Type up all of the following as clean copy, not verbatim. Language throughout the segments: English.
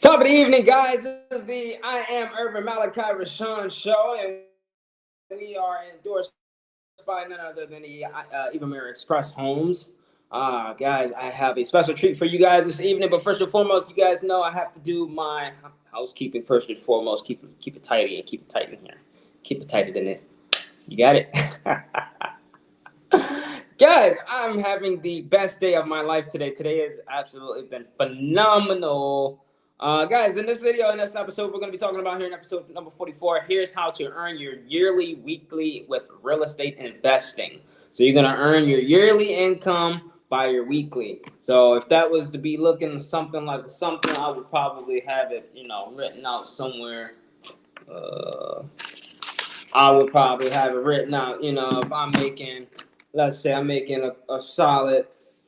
Top of the evening, guys. This is the I Am Urban Malachi-RESEAN show, and we are endorsed by none other than the Even Express Homes. Guys, I have a special treat for you guys this evening. But first and foremost, you guys know I have to do my housekeeping first and foremost. Keep it tidy and keep it tight in here. Keep it tighter than this. You got it? Guys, I'm having the best day of my life today. Today has absolutely been phenomenal. Guys, in this video, in this episode, we're going to be talking about here in episode number 44. Here's how to earn your yearly, weekly with real estate investing. So you're going to earn your yearly income by your weekly. So if that was to be looking something like something, I would probably have it, written out somewhere. I would probably have it written out, if I'm making, let's say I'm making a solid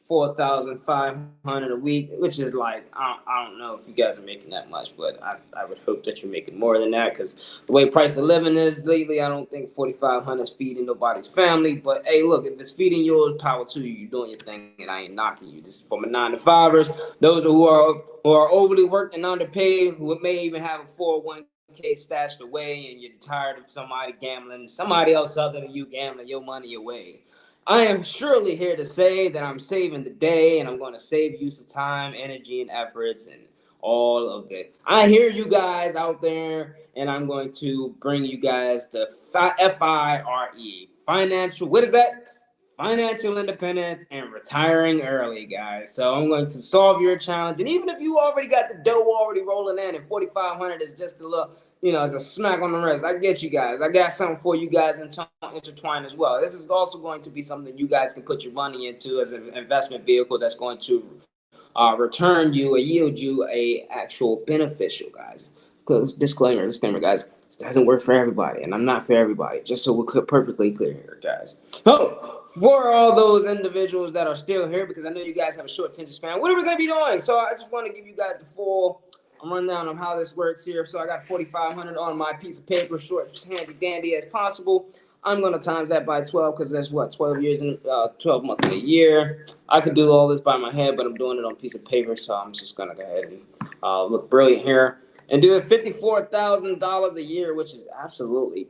4,500 a week, which is like, I don't know if you guys are making that much, but I would hope that you're making more than that, because the way price of living is lately, I don't think 4,500 is feeding nobody's family. But hey, look, if it's feeding yours, power to you. You're doing your thing, and I ain't knocking you. This is for my 9-to-5ers, those who are overly worked and underpaid, who may even have a 401k stashed away, and you're tired of somebody gambling, somebody else other than you gambling your money away. I am surely here to say that I'm saving the day, and I'm going to save you some time, energy, and efforts, and all of it. I hear you guys out there, and I'm going to bring you guys to FIRE, financial. What is that? Financial independence and retiring early, guys. So I'm going to solve your challenge, and even if you already got the dough already rolling in, and 4,500 is just a little, it's a smack on the wrist. I get you guys. I got something for you guys intertwined as well. This is also going to be something you guys can put your money into as an investment vehicle that's going to return you or yield you a actual beneficial, guys. Disclaimer, guys. This doesn't work for everybody, and I'm not for everybody. Just so we're perfectly clear here, guys. Oh, for all those individuals that are still here, because I know you guys have a short attention span, what are we going to be doing? So I just want to give you guys the full rundown of how this works here. So I got 4,500 on my piece of paper, short, handy dandy as possible. I'm going to times that by 12, because that's what, 12 years and 12 months in a year. I could do all this by my head, but I'm doing it on a piece of paper, so I'm just going to go ahead and look brilliant here and do it $54,000 a year, which is absolutely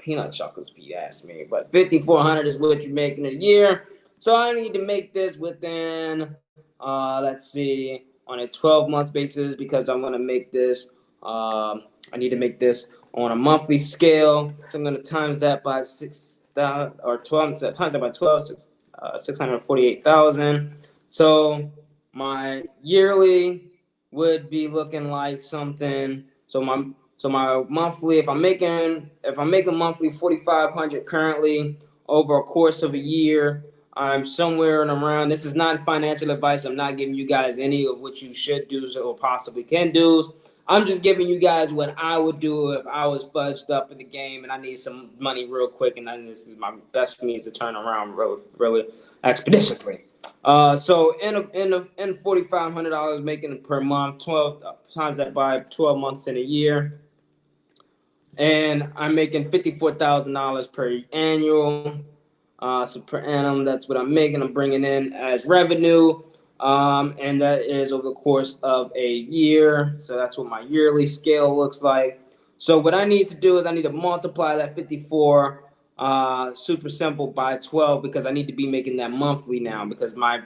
peanut chocolates if you ask me. But 5,400 is what you're making a year. So I need to make this within, let's see, on a 12-month basis, because I'm going to make this, I need to make this on a monthly scale. So I'm going to times that by 6,000, or 12, times that by 12, 648,000. So my yearly would be looking like something. So my monthly, if I'm making monthly 4,500 currently over a course of a year, I'm somewhere and around. This is not financial advice. I'm not giving you guys any of what you should do or possibly can do. I'm just giving you guys what I would do if I was fudged up in the game and I need some money real quick, and this is my best means to turn around really expeditiously. So in $4,500 making per month, 12 times that by 12 months in a year, and I'm making $54,000 per annual. So per annum, that's what I'm making. I'm bringing in as revenue, and that is over the course of a year. So that's what my yearly scale looks like. So what I need to do is I need to multiply that 54, super simple, by 12, because I need to be making that monthly now, because my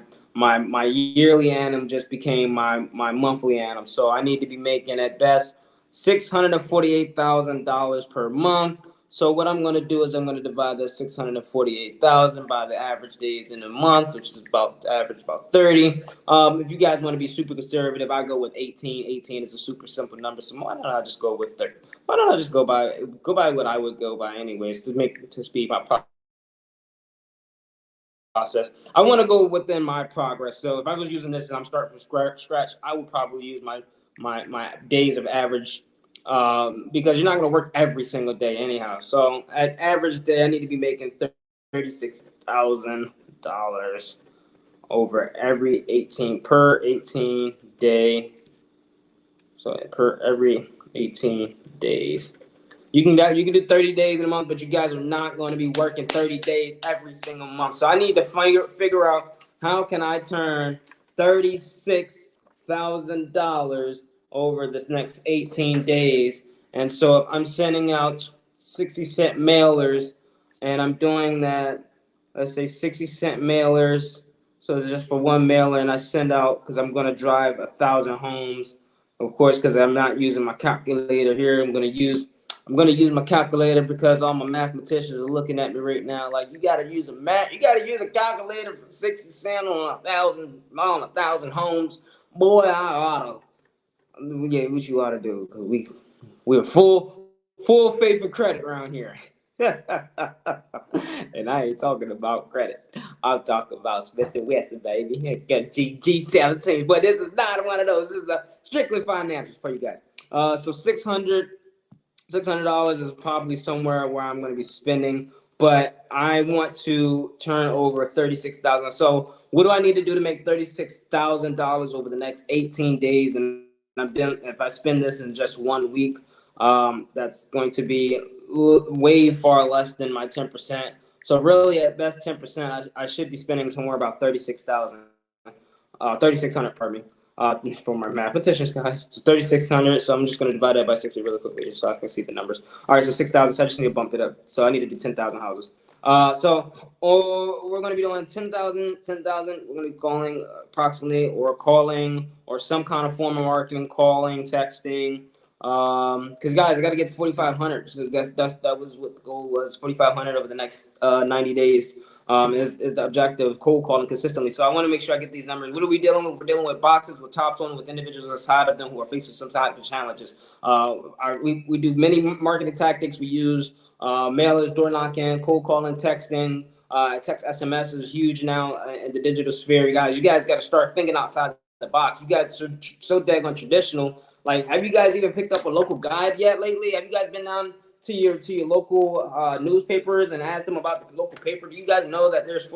yearly annum just became my monthly annum. So I need to be making at best $648,000 per month. So what I'm going to do is I'm going to divide that 648,000 by the average days in a month, which is about 30. If you guys want to be super conservative, I go with 18. 18 is a super simple number, so why don't I just go with 30? Why don't I just go by what I would go by anyways to speed my process. I want to go within my progress. So if I was using this and I'm starting from scratch, I would probably use my days of average, because you're not going to work every single day anyhow. So at average day, I need to be making $36,000 over every 18 day. So per every 18 days. You can do 30 days in a month, but you guys are not going to be working 30 days every single month. So I need to figure out how can I turn $36,000 over the next 18 days. And so if I'm sending out 60-cent mailers and I'm doing that, let's say 60-cent mailers, so it's just for one mailer, and I send out, because I'm going to drive 1,000 homes, of course, because I'm not using my calculator here. I'm gonna use my calculator because all my mathematicians are looking at me right now. Like, you gotta use a calculator for 60 cents on 1,000 homes. Boy, I oughta, yeah, what you ought to do, because we're full faith and credit around here. And I ain't talking about credit. I'm talking about Smith and Wesson, baby. Got G17, but this is not one of those. This is a strictly financials for you guys. So $600 is probably somewhere where I'm going to be spending, but I want to turn over 36,000. So what do I need to do to make $36,000 over the next 18 days? And if I spend this in just 1 week, that's going to be way far less than my 10%. So really, at best 10%, I should be spending somewhere about 3,600, pardon me. For my mathematicians, guys, it's 3,600. So I'm just going to divide that by 60 really quickly just so I can see the numbers. All right, so 6,000. So I just need to bump it up. So I need to do 10,000 houses. We're going to be doing 10,000. We're going to be calling approximately, or calling, or some kind of form of marketing, calling, texting. Because guys, I got to get 4,500. So that was what the goal was. 4,500 over the next 90 days. Is the objective, cold calling consistently. So I want to make sure I get these numbers. What are we dealing with? We're dealing with boxes, with tops on, with individuals inside of them who are facing some type of challenges. We do many marketing tactics. We use mailers, door knocking, cold calling, texting. Text SMS is huge now in the digital sphere. You guys got to start thinking outside the box. You guys are so daggone traditional. Like, have you guys even picked up a local guide yet lately? Have you guys been down to your local newspapers and ask them about the local paper? Do you guys know that there's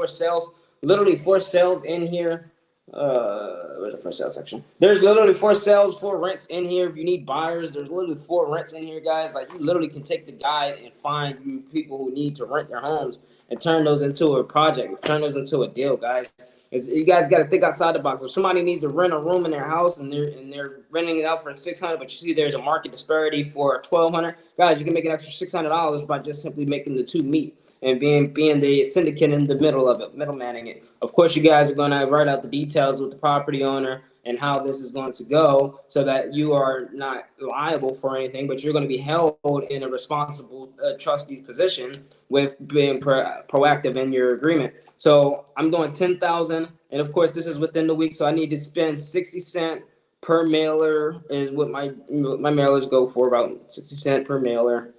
literally for sales in here? Where's the for sale section? There's literally for sales, for rents in here. If you need buyers, there's literally for rents in here, guys. Like, you literally can take the guide and find people who need to rent their homes and turn those into a project, turn those into a deal, guys. You guys got to think outside the box. If somebody needs to rent a room in their house and they're renting it out for $600, but you see there's a market disparity for $1,200, guys, you can make an extra $600 by just simply making the two meet and being the syndicate in the middle of it, middlemaning it. Of course, you guys are going to write out the details with the property owner and how this is going to go, so that you are not liable for anything, but you're going to be held in a responsible trustee's position with being proactive in your agreement. So I'm doing 10,000, and of course this is within the week, so I need to spend 60 cents per mailer is what my mailers go for, about 60 cents per mailer.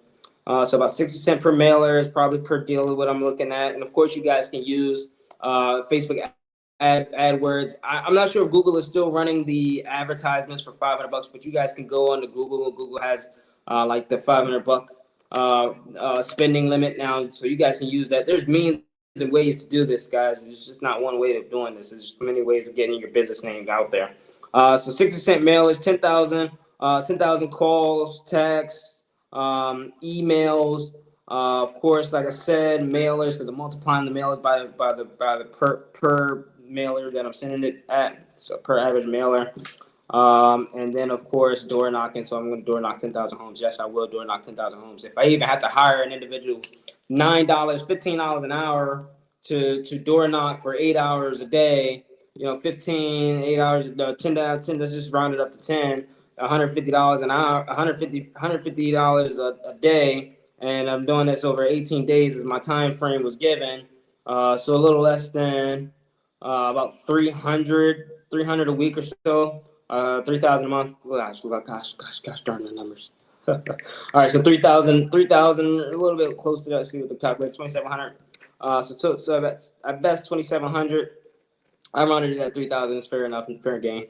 So about 60 cents per mailer is probably per deal is what I'm looking at. And of course you guys can use Facebook AdWords. I'm not sure if Google is still running the advertisements for $500, but you guys can go on to Google. Google has like the $500 spending limit now, so you guys can use that. There's means and ways to do this, guys. There's just not one way of doing this. There's just many ways of getting your business name out there. So 60 cent mailers, 10,000 calls, texts, emails. Of course, like I said, mailers, because I'm multiplying the mailers by the per mailer that I'm sending it at, so per average mailer. And then of course door knocking. So I'm going to door knock 10,000 homes. Yes, I will door knock 10,000 homes. If I even have to hire an individual $9, $15 an hour to door knock for 8 hours a day, 8 hours, 10, let's just round it up to 10, $150 an hour, $150 a day. And I'm doing this over 18 days as my time frame was given. So a little less than about 300 a week or so. 3,000 a month. Gosh, darn the numbers. All right, so 3,000, a little bit close to that. Let's see what the calculator, 2,700. So that's at best 2,700. I rounded it at 3,000. It's fair enough and fair game.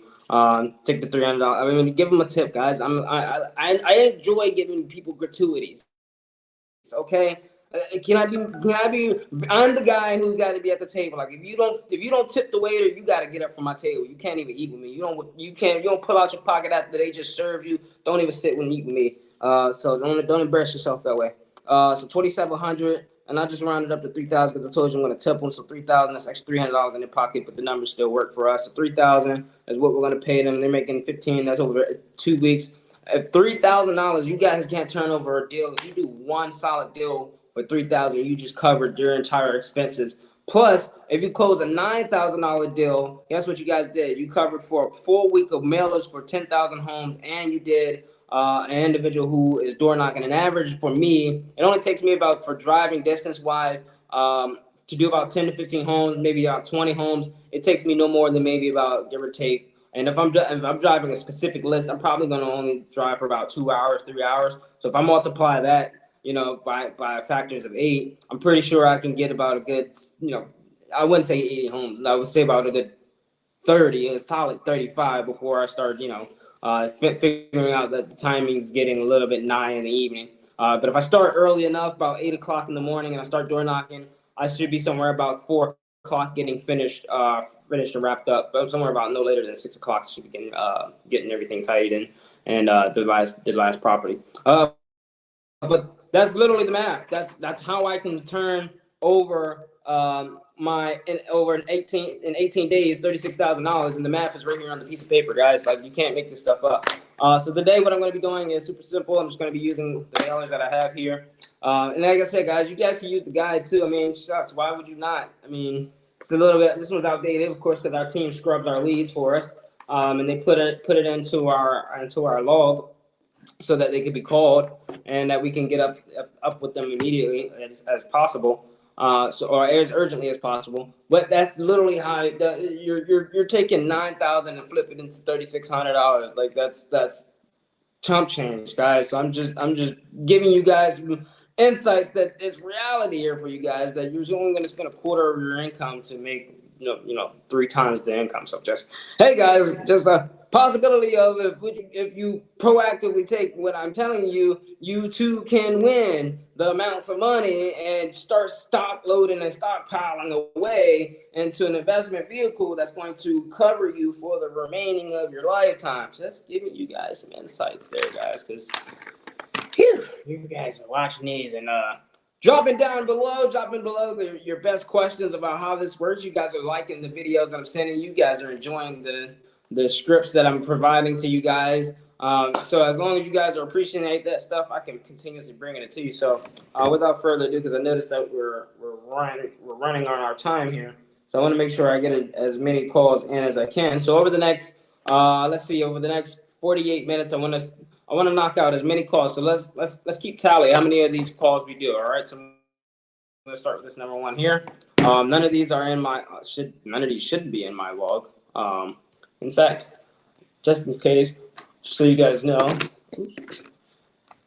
Take the $300. I mean, give them a tip, guys. I enjoy giving people gratuities. Okay. I'm the guy who got to be at the table. Like, if you don't tip the waiter, you got to get up from my table. You can't even eat with me. You don't pull out your pocket after they just serve you. Don't even sit and eat with me. So don't embarrass yourself that way. So 2,700. and I just rounded up to 3,000 because I told you I'm going to tip them. So 3,000, that's extra $300 in their pocket, but the numbers still work for us. So 3,000 is what we're going to pay them. They're making 15. That's over 2 weeks. At $3,000, you guys can't turn over a deal. If you do one solid deal for 3,000, you just covered your entire expenses. Plus, if you close a $9,000 deal, guess what you guys did? You covered for a full week of mailers for 10,000 homes, and you did an individual who is door knocking. An average for me, it only takes me about, for driving distance wise, to do about 10 to 15 homes, maybe about 20 homes. It takes me no more than maybe about, give or take. And if I'm driving a specific list, I'm probably going to only drive for about 2 hours, 3 hours. So if I multiply that, by factors of 8, I'm pretty sure I can get about a good, I wouldn't say 80 homes. I would say about a good 30, a solid 35 before I start, figuring out that the timing is getting a little bit nigh in the evening. But if I start early enough, about 8 o'clock in the morning, and I start door knocking, I should be somewhere about 4 o'clock getting finished and wrapped up. But somewhere about no later than 6 o'clock, I should be getting everything tidied and the last property. But that's literally the math. That's how I can turn over in 18 days $36,000, and the math is right here on the piece of paper, guys. Like, you can't make this stuff up. So today, what I'm going to be doing is super simple. I'm just going to be using the mailers that I have here, and like I said, guys, you guys can use the guide too. I mean, shucks, why would you not? I mean, it's a little bit. This one's outdated, of course, because our team scrubs our leads for us, and they put it into our log, so that they could be called and that we can get up with them immediately as possible, or as urgently as possible. But that's literally how you're taking 9,000 and flip it into $3,600. Like, that's chump change, guys. So I'm just giving you guys insights that it's reality here for you guys, that you're only going to spend a quarter of your income to make 3 times the income. So hey guys, just a possibility of if you proactively take what I'm telling you, you too can win the amounts of money and start stock loading and stockpiling away into an investment vehicle that's going to cover you for the remaining of your lifetime. Just giving you guys some insights there, guys, because you guys are watching these and dropping below your best questions about how this works. You guys are liking the videos that I'm sending. You guys are enjoying the scripts that I'm providing to you guys. So as long as you guys are appreciating that stuff, I can continuously bring it to you. So without further ado, because I noticed that we're running on our time here, so I want to make sure I get as many calls in as I can. So over the next over the next 48 minutes, I want to knock out as many calls. So let's keep tally how many of these calls we do. All right. So I'm gonna start with this number 1 here. None of these are in my none of these should be in my log. In fact, just in case, so you guys know,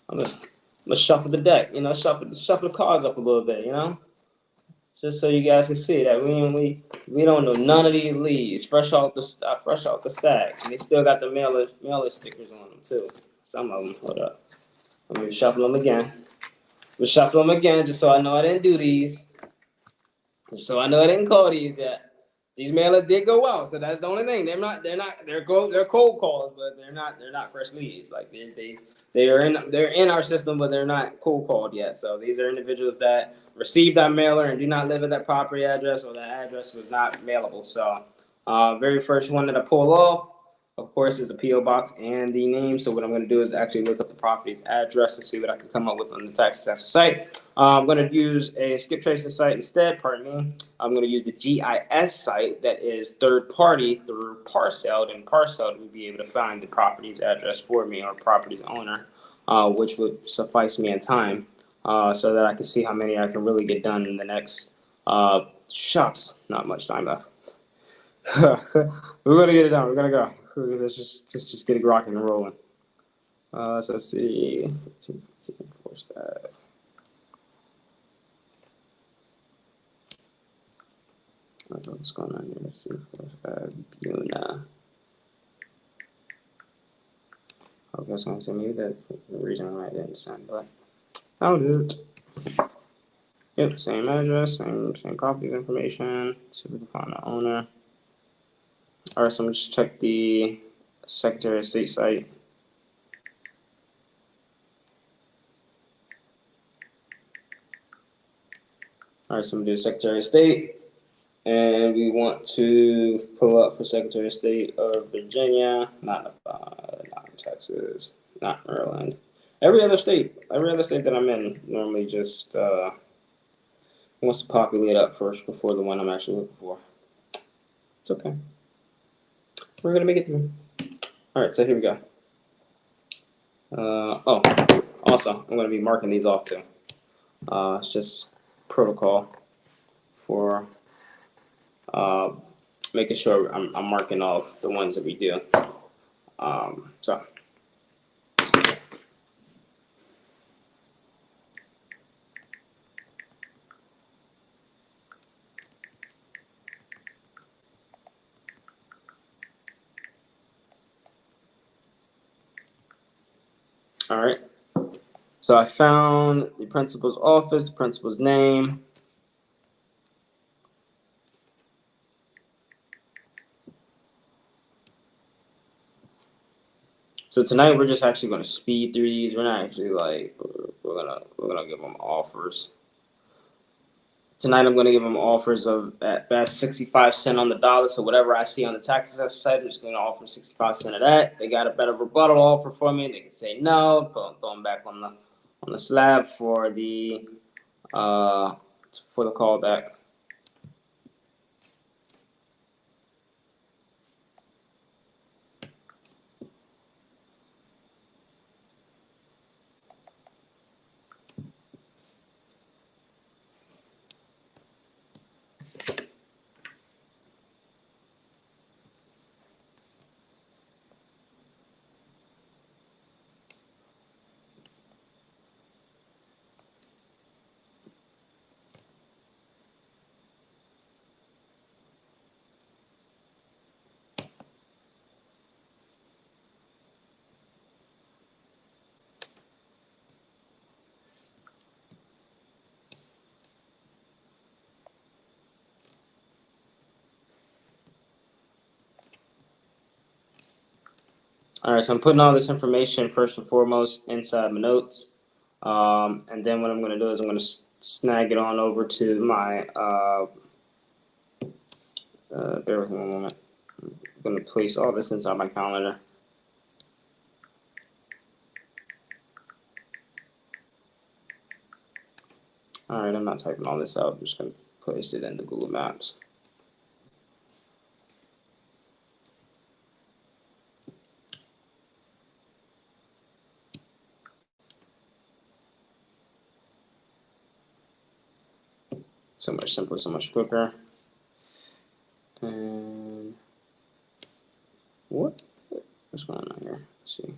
I'm gonna shuffle the deck. Shuffle the cards up a little bit. Just so you guys can see that we don't know none of these leads fresh out the stack, and they still got the mailer stickers on them too. Some of them. Hold up. Let me shuffle them again. We'll shuffle them again just so I know I didn't do these. Just so I know I didn't call these yet. These mailers did go out, so that's the only thing. They're cold calls, but they're not fresh leads. Like they're in our system, but they're not cold called yet. So these are individuals that received our mailer and do not live at that property address, or that address was not mailable. So very first one that I pull off, of course, is a P.O. box and the name. So what I'm going to do is actually look up the property's address and see what I can come up with on the tax assessor site. I'm going to use a skip tracer site instead. Pardon me. I'm going to use the GIS site that is third party through Parcelled, and Parcelled will be able to find the property's address for me, or property's owner, which would suffice me in time, so that I can see how many I can really get done in the next shucks. Not much time left. We're going to get it done. We're going to go. Let's just get it rocking and rolling. So let's see. Force that. I don't know what's going on here. Let's see. Force that. Buna. Okay, so I'm saying maybe that's the reason why I didn't send, but I'll do it. Yep, same address, same property information. See if we can find the owner. All right, so I'm gonna just check the Secretary of State site. All right, so I'm gonna do Secretary of State, and we want to pull up for Secretary of State of Virginia, not Texas, not Maryland. Every other state that I'm in normally just wants to populate up first before the one I'm actually looking for. It's okay. We're gonna make it through. All right, so here we go. Oh, also, I'm gonna be marking these off too. It's just protocol for making sure I'm marking off the ones that we do. So. All right. So I found the principal's office, the principal's name. So tonight we're just actually going to speed through these. We're not actually like we're gonna give them offers. Tonight I'm going to give them offers of at best 65 cents on the dollar. So whatever I see on the tax assessor side, I'm just going to offer 65 cents of that. They got a better rebuttal offer for me. They can say no, throw them back on the slab for the callback. All right, so I'm putting all this information first and foremost inside my notes. And then what I'm going to do is I'm going to snag it on over to my, bear with me one moment. I'm going to place all this inside my calendar. All right, I'm not typing all this out. I'm just going to place it into Google Maps. So much simpler, so much quicker. And what's going on here? Let's see.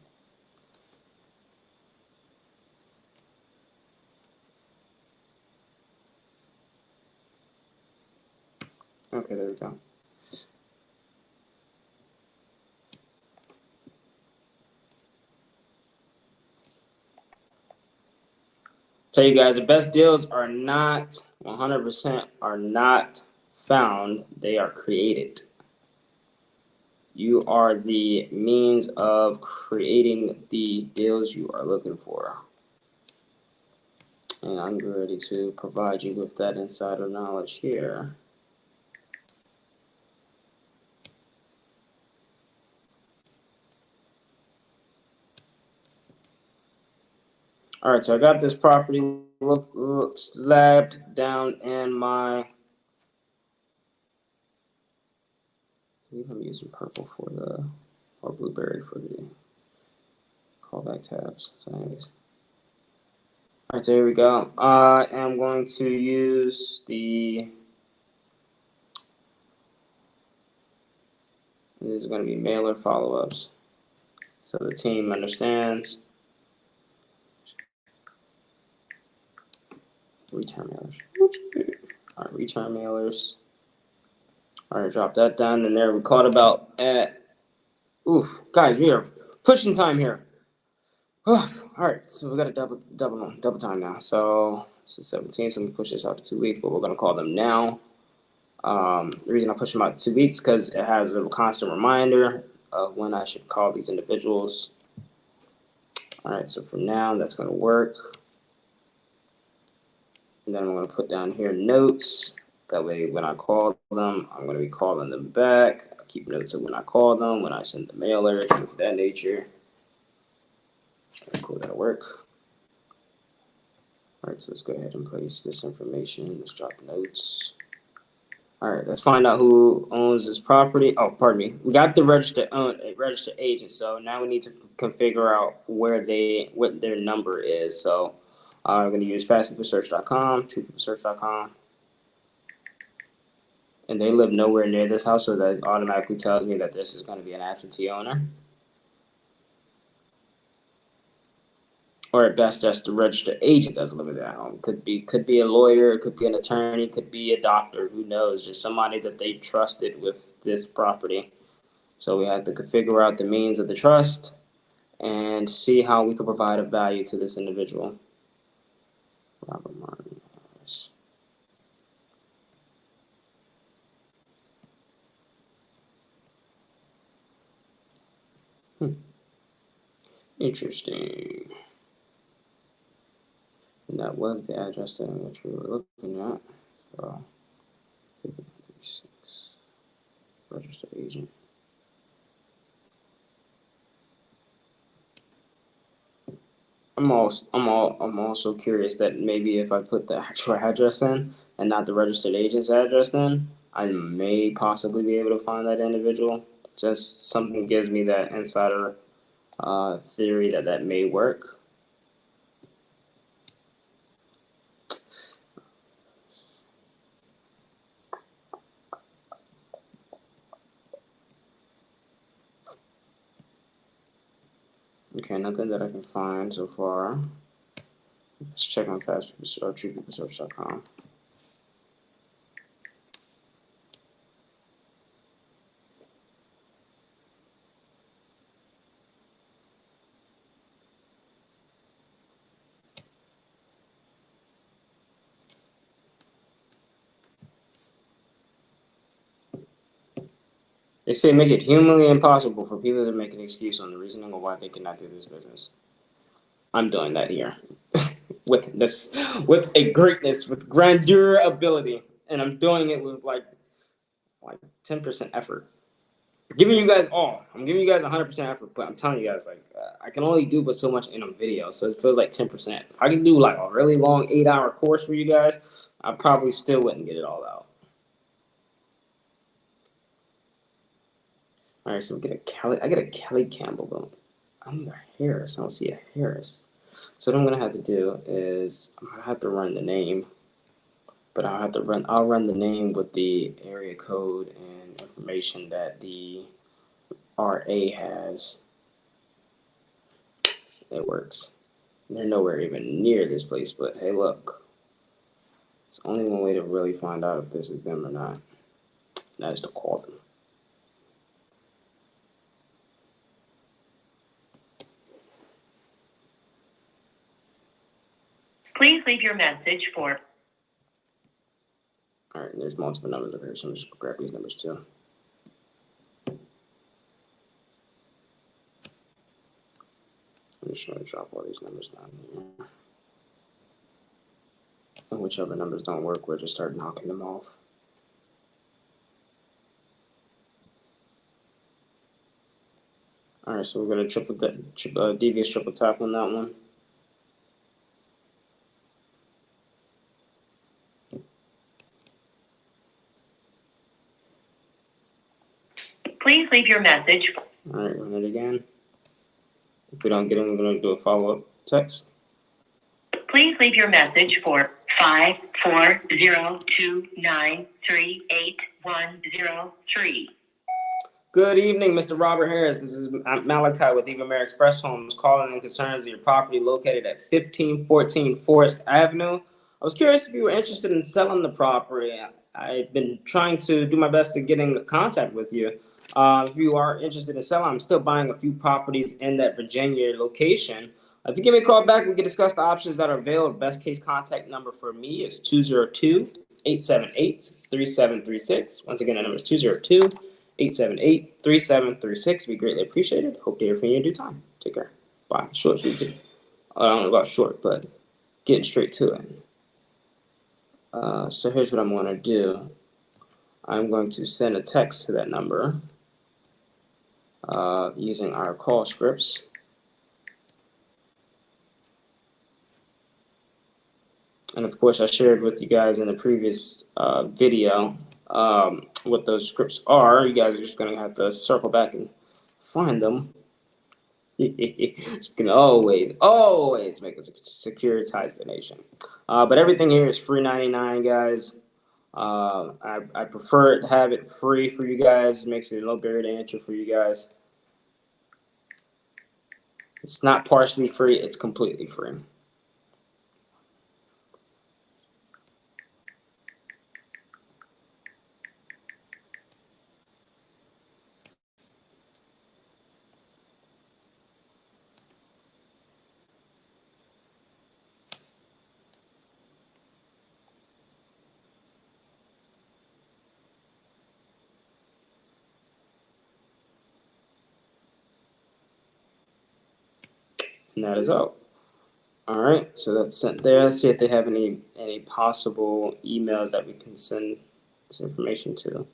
Okay, there we go. Tell you guys, the best deals are not 100% are not found, they are created. You are the means of creating the deals you are looking for. And I'm ready to provide you with that insider knowledge here. All right, so I got this property slabbed down in my, I believe I'm using purple for the, or blueberry for the callback tabs. So anyways. All right, so here we go. I am going to use the, this is going to be mailer follow-ups. So the team understands. Return mailers. All right, return mailers. All right, drop that down. And there we caught about at, oof, guys, we are pushing time here. Oof. All right, so we got a double time now. So this is 17, so I'm gonna push this out to 2 weeks, but we're gonna call them now. The reason I push them out to 2 weeks because it has a constant reminder of when I should call these individuals. All right, so for now, that's gonna work. And then I'm going to put down here notes. That way, when I call them, I'm going to be calling them back. I'll keep notes of when I call them, when I send the mailer, things of that nature. Cool, that'll work. All right, so let's go ahead and place this information. Let's drop notes. All right, let's find out who owns this property. Oh, pardon me. We got the registered agent. So now we need to configure out what their number is. So I'm going to use fastpeoplesearch.com, truepeoplesearch.com. And they live nowhere near this house, so that automatically tells me that this is going to be an absentee owner. Or at best, just the registered agent doesn't live in that home. Could be a lawyer, could be an attorney, could be a doctor, who knows? Just somebody that they trusted with this property. So we have to configure out the means of the trust and see how we can provide a value to this individual. Robert Martin Harris. Interesting. And that was the address in which we were looking at. So, 56, registered agent. I'm also curious that maybe if I put the actual address in and not the registered agent's address in, I may possibly be able to find that individual. Just something gives me that insider theory that may work. Okay, nothing that I can find so far. Let's check on truepeoplesearch.com. They say make it humanly impossible for people to make an excuse on the reasoning of why they cannot do this business. I'm doing that here with a greatness, with grandeur ability, and I'm doing it with like 10% effort. I'm giving you guys 100% effort, but I'm telling you guys, I can only do but so much in a video, so it feels like 10%. If I can do like a really long 8-hour course for you guys, I probably still wouldn't get it all out. All right, so I get a Kelly Campbell, but I need a Harris. I don't see a Harris. So what I'm gonna have to do is I'm gonna have to run the name, but I'll run the name with the area code and information that the RA has. It works. They're nowhere even near this place, but hey, look. It's only one way to really find out if this is them or not. And that is to call them. Please leave your message for. All right, there's multiple numbers over here, so I'm just gonna grab these numbers too. I'm just gonna drop all these numbers down here. And whichever numbers don't work, we'll just start knocking them off. All right, so we're gonna devious triple tap on that one. Please leave your message. All right, run it again. If we don't get it, we're going to do a follow-up text. Please leave your message for 54029381103. Good evening, Mr. Robert Harris. This is Malachi with Eva Mayer Express Homes calling in concerns of your property located at 1514 Forest Avenue. I was curious if you were interested in selling the property. I've been trying to do my best to get in contact with you. If you are interested in selling, I'm still buying a few properties in that Virginia location. If you give me a call back, we can discuss the options that are available. Best case contact number for me is 202-878-3736. Once again, the number is 202-878-3736. Be greatly appreciated. Hope to hear from you in due time. Take care. Bye. Short, sweet, too. I don't know about short, but getting straight to it. So here's what I'm going to do. I'm going to send a text to that number using our call scripts. And of course, I shared with you guys in the previous video what those scripts are. You guys are just going to have to circle back and find them. You can always make a securitized donation. But everything here is free 99, guys. I prefer to have it free for you guys. It makes it a little barrier to entry for you guys. It's not partially free, it's completely free. And that is all. All right, so that's sent there. Let's see if they have any possible emails that we can send this information to.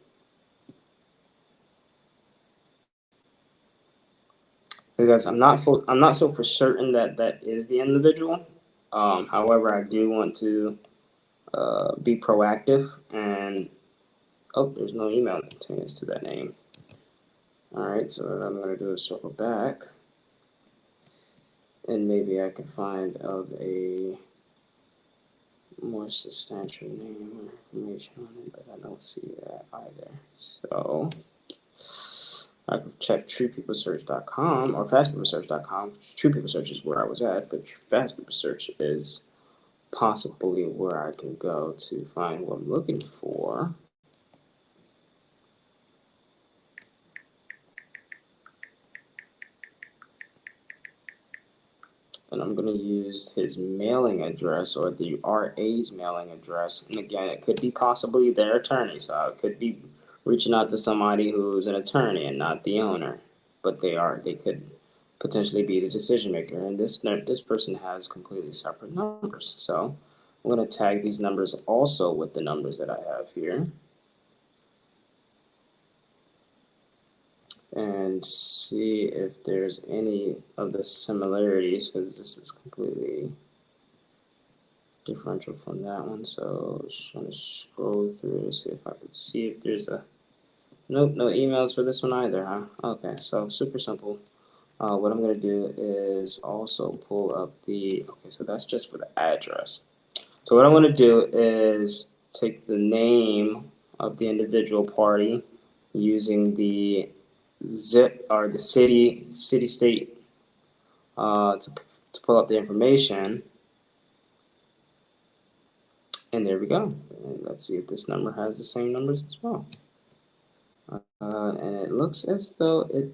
Because I'm not so for certain that is the individual. However, I do want to be proactive, and there's no email that pertains to that name. All right, so what I'm going to do is circle back, and maybe I can find of a more substantial name or information on it, but I don't see that either. So I could check truepeoplesearch.com or fastpeoplesearch.com. True People Search is where I was at, but Fast People Search is possibly where I can go to find what I'm looking for. And I'm going to use his mailing address or the RA's mailing address. And again, it could be possibly their attorney. So it could be reaching out to somebody who's an attorney and not the owner. But they could potentially be the decision maker. And this person has completely separate numbers. So I'm going to tag these numbers also with the numbers that I have here. And see if there's any of the similarities, because this is completely differential from that one. So just want to scroll through to see if I could see if there's no emails for this one either, huh? Okay, so super simple. What I'm going to do is also pull up so that's just for the address. So what I want to do is take the name of the individual party using the zip or the city state to pull up the information, and there we go. And let's see if this number has the same numbers as well, and it looks as though it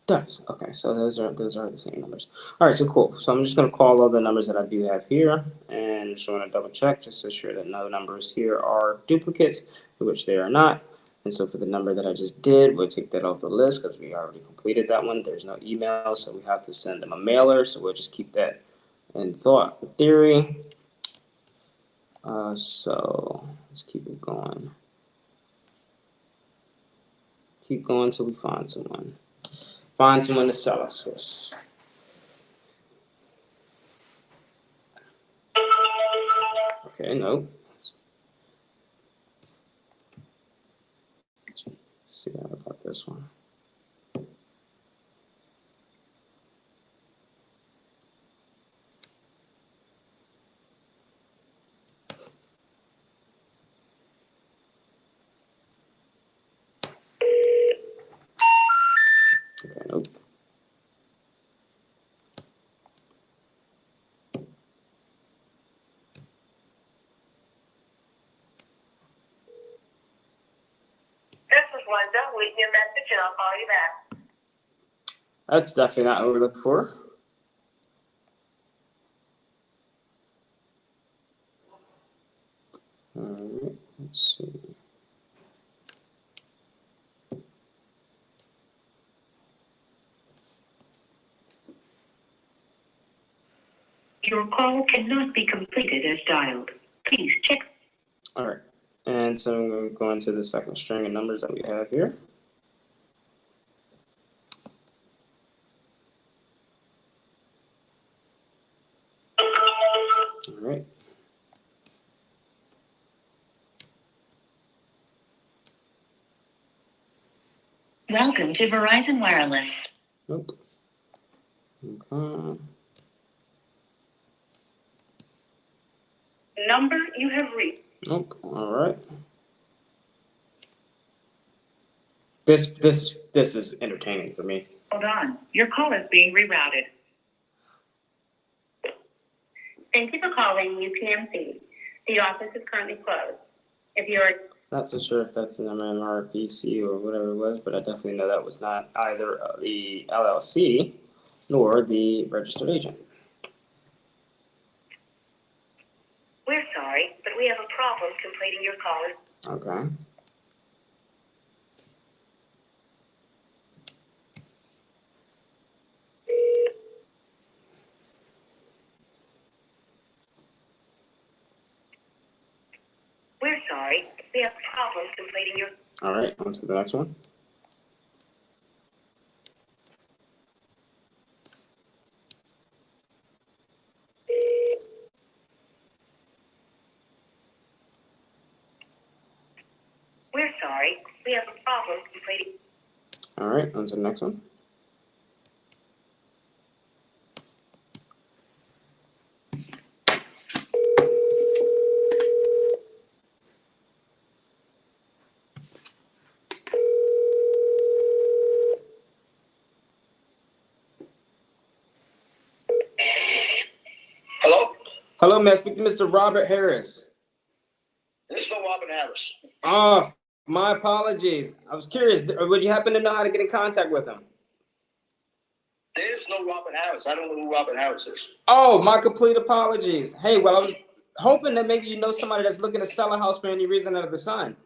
does. Okay, so those are the same numbers. All right, so cool. So I'm just going to call all the numbers that I do have here, and just want to double check just to ensure that no numbers here are duplicates, which they are not. And so for the number that I just did, we'll take that off the list because we already completed that one. There's no email, so we have to send them a mailer. So we'll just keep that in thought, in theory. So let's keep it going. Keep going till we find someone. Find someone to sell us. Okay, nope. See how about this one. Okay, nope. This is Linda. Leave me a message and I'll call you back. That's definitely not what we're looking for. All right, let's see. Your call cannot be completed as dialed. Please check. All right. And so I'm going to go into the second string of numbers that we have here. All right. Welcome to Verizon Wireless. Nope. Okay. Number you have reached. Nope. All right. This is entertaining for me. Hold on. Your call is being rerouted. Thank you for calling UPMC. The office is currently closed. If you're Not so sure if that's an MMRPC or whatever it was, but I definitely know that was not either the LLC nor the registered agent. We're sorry, but we have a problem completing your call. Okay. We're sorry, we have a problem completing your. All right, on to the next one. We're sorry, we have a problem completing. All right, on to the next one. Hello? Hello, may I speak to Mr. Robert Harris? This is no Robin Harris. Oh, my apologies. I was curious. Would you happen to know how to get in contact with him? There's no Robin Harris. I don't know who Robin Harris is. Oh, my complete apologies. Hey, well, I was hoping that maybe you know somebody that's looking to sell a house for any reason under the sun.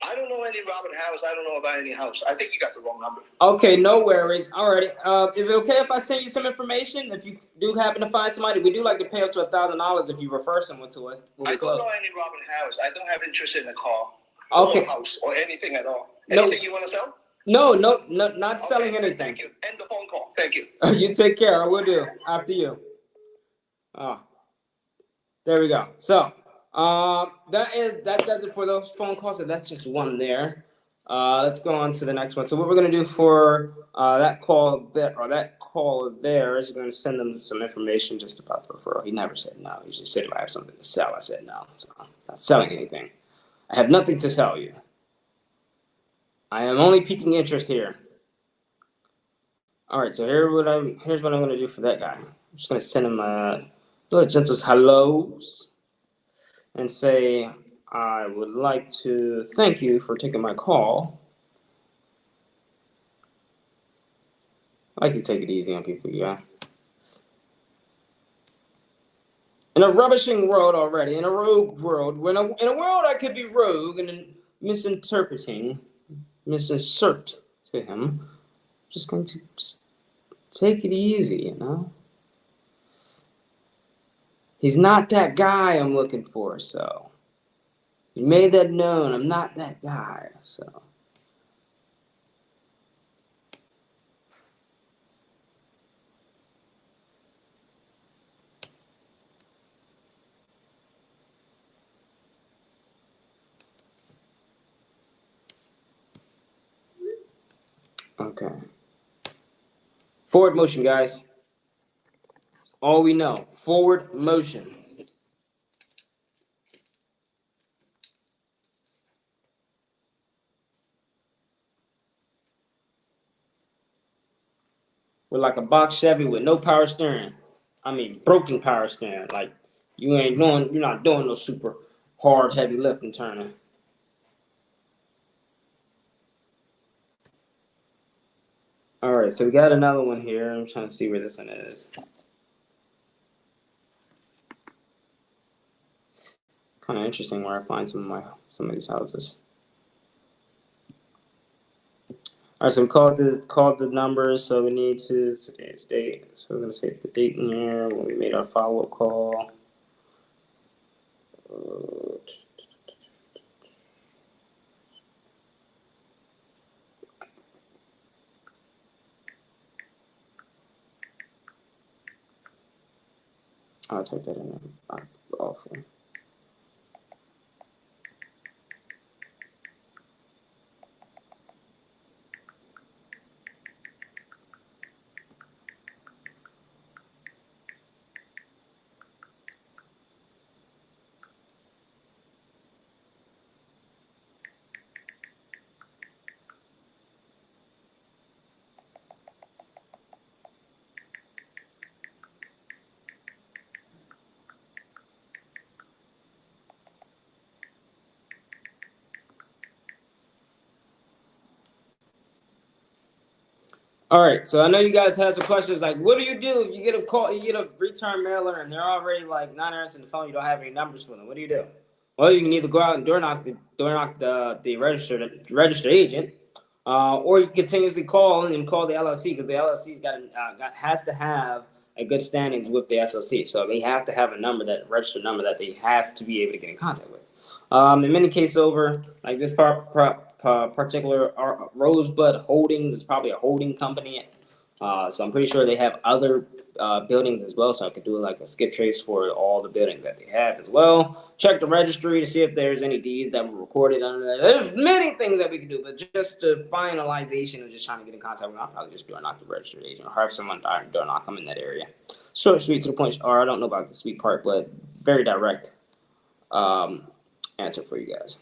I don't know any Robin Harris. I don't know about any house. I think you got the wrong number. Okay, no worries. Alrighty. Is it okay if I send you some information? If you do happen to find somebody, we do like to pay up to $1,000 if you refer someone to us. I don't know any Robin Harris. I don't have interest in a car Okay. or a house or anything at all. No. Anything you want to sell? No, not selling anything. Thank you. End the phone call. Thank you. You take care. I will do. After you. Oh, there we go. So, that does it for those phone calls. So that's just one there. Let's go on to the next one. So what we're gonna do for that call there is we're gonna send them some information just about the referral. He never said no. He just said if I have something to sell. I said no. So I'm not selling anything. I have nothing to sell you. I am only piquing interest here. All right, so here's what I'm gonna do for that guy. I'm just gonna send him little gentle hellos and say I would like to thank you for taking my call. I like to take it easy on people, yeah. In a rubbishing world already, in a rogue world, in a world I could be rogue and misinsert to him. Just going to just take it easy, you know. He's not that guy I'm looking for, so you made that known. I'm not that guy, so. Okay. Forward motion, guys. That's all we know. Forward motion. We're like a box Chevy with no power steering. I mean, broken power steering. Like you're not doing no super hard, heavy lifting turning. All right, so we got another one here. I'm trying to see where this one is. Kind of interesting where I find some of these houses. All right, so we called the numbers, so we need to today's date. So we're gonna say the date in here when we made our follow-up call. I'll type that in there. Awful. All right, so I know you guys have some questions like, what do you do if you get a call, you get a return mailer, and they're already like not answering the phone? You don't have any numbers for them. What do you do? Well, you can either go out and door knock the registered agent, or you continuously call and call the LLC because the LLC's has to have a good standings with the SOC, so they have to have a number, that registered number that they have to be able to get in contact with. In many cases, over like this particular Rosebud Holdings is probably a holding company, so I'm pretty sure they have other buildings as well. So I could do like a skip trace for all the buildings that they have as well. Check the registry to see if there's any deeds that were recorded under that. There's many things that we can do, but just the finalization of just trying to get in contact with them, I'll probably just door knock the registered agent or have someone door knock them in that area. Short, sweet, to the point. Or I don't know about the sweet part, but very direct answer for you guys.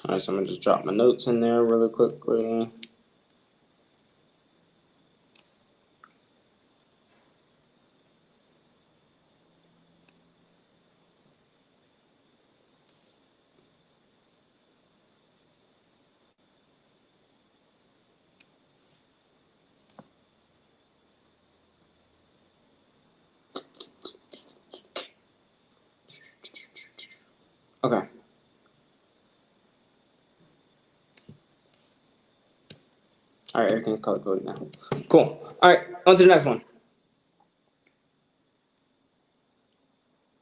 All right, so I'm gonna just drop my notes in there really quickly. Okay. All right, everything's color coded now. Cool. All right, on to the next one.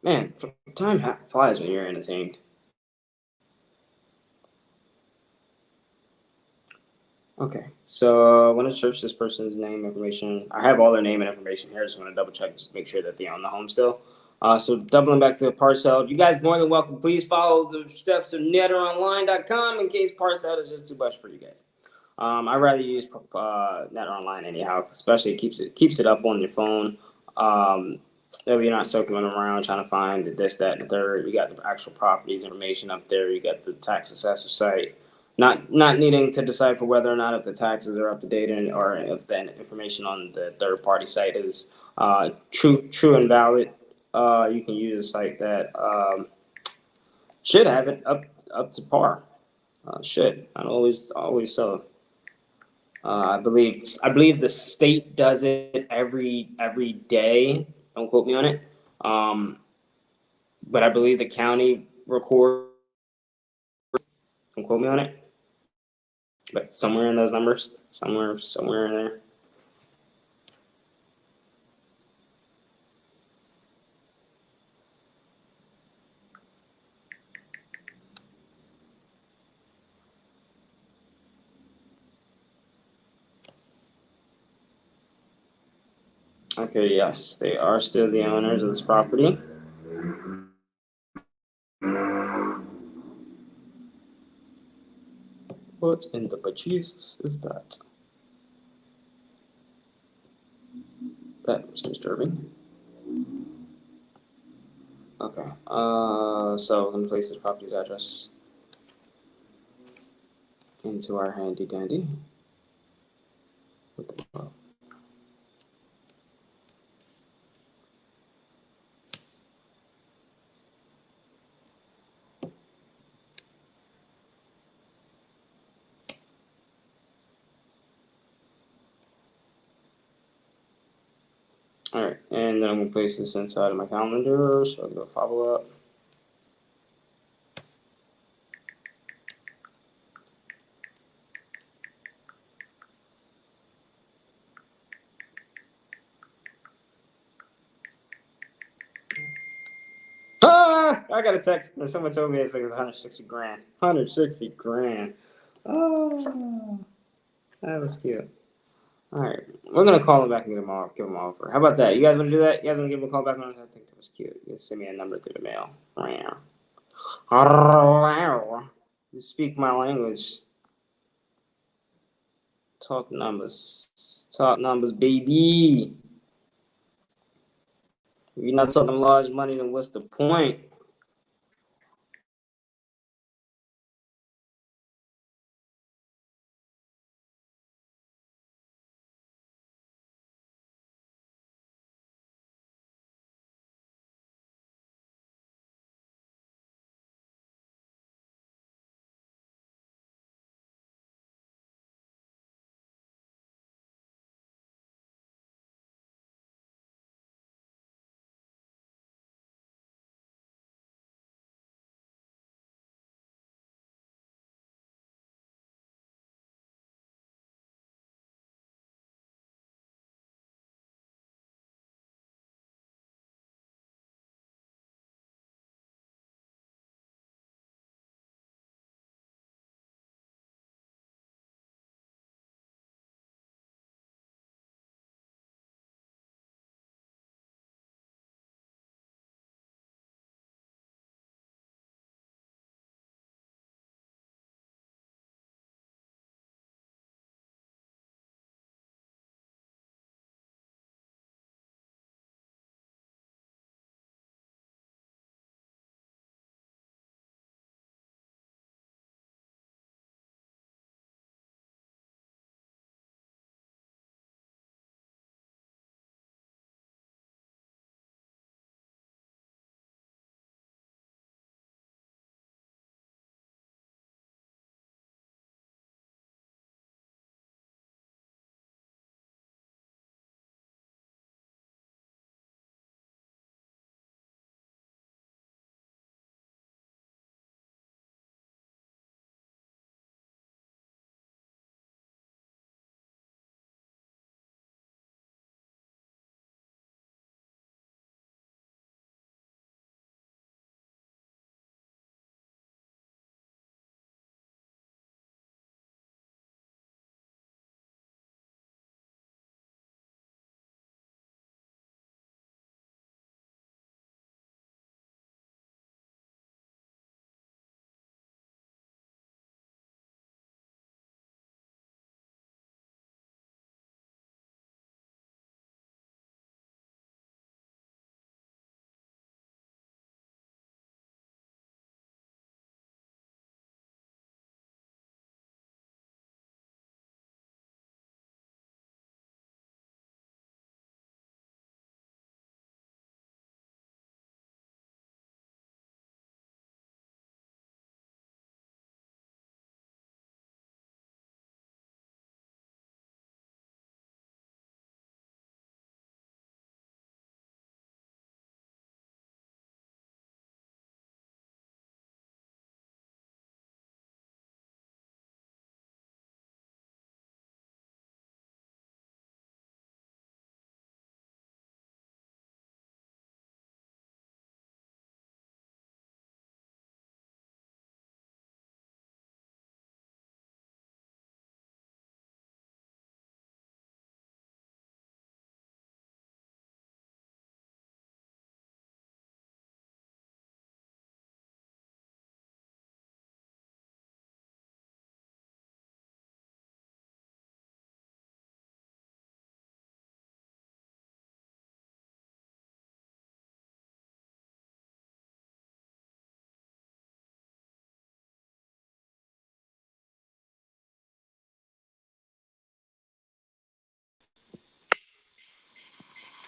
Man, time flies when you're entertained. Okay, so I want to search this person's name information. I have all their name and information here. Just want to double check, just make sure that they're on the home still. So doubling back to parcel, you guys more than welcome. Please follow the steps of netteronline.com in case parcel is just too much for you guys. I rather use Net Online anyhow, especially keeps it up on your phone. That way you're not circling around trying to find this, that, and the third. You got the actual properties information up there. You got the tax assessor site. Not needing to decipher whether or not if the taxes are up to date or if the information on the third party site is true and valid. You can use a site that should have it up to par. Should not always so. I believe the state does it every day. Don't quote me on it. But I believe the county records. Don't quote me on it. But somewhere in those numbers, somewhere in there. Okay, yes, they are still the owners of this property. What in the bejesus is that? That was disturbing. Okay, so we're gonna place the property's address into our handy dandy. All right, and then I'm gonna place this inside of my calendar so I can do a follow up. Ah! I got a text. Someone told me it's like 160 grand. 160 grand. Oh, that was cute. All right, we're gonna call him back and give him an offer. How about that? You guys want to do that? You guys want to give him a call back on? I think that was cute. You send me a number through the mail. You speak my language. Talk numbers. Talk numbers, baby. If you're not talking large money, then what's the point?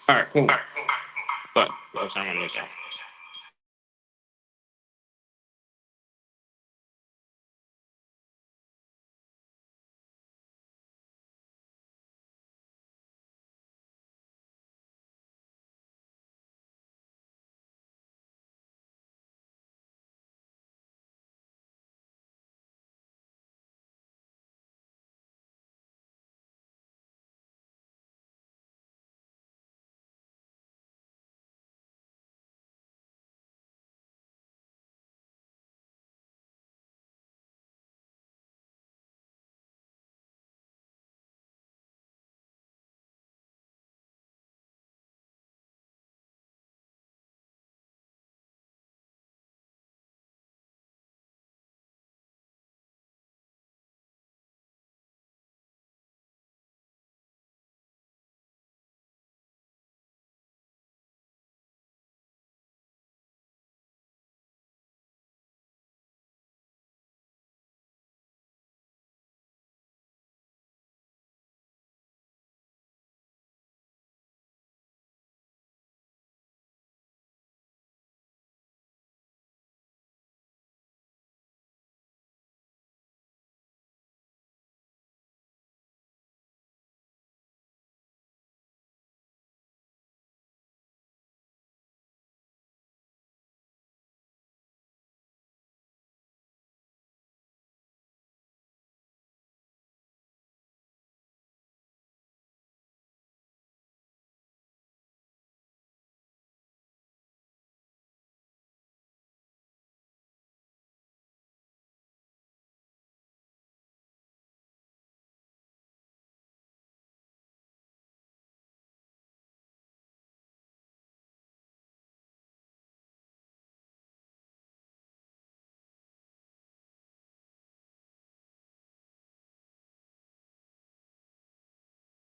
All right, cool. But, what time on this?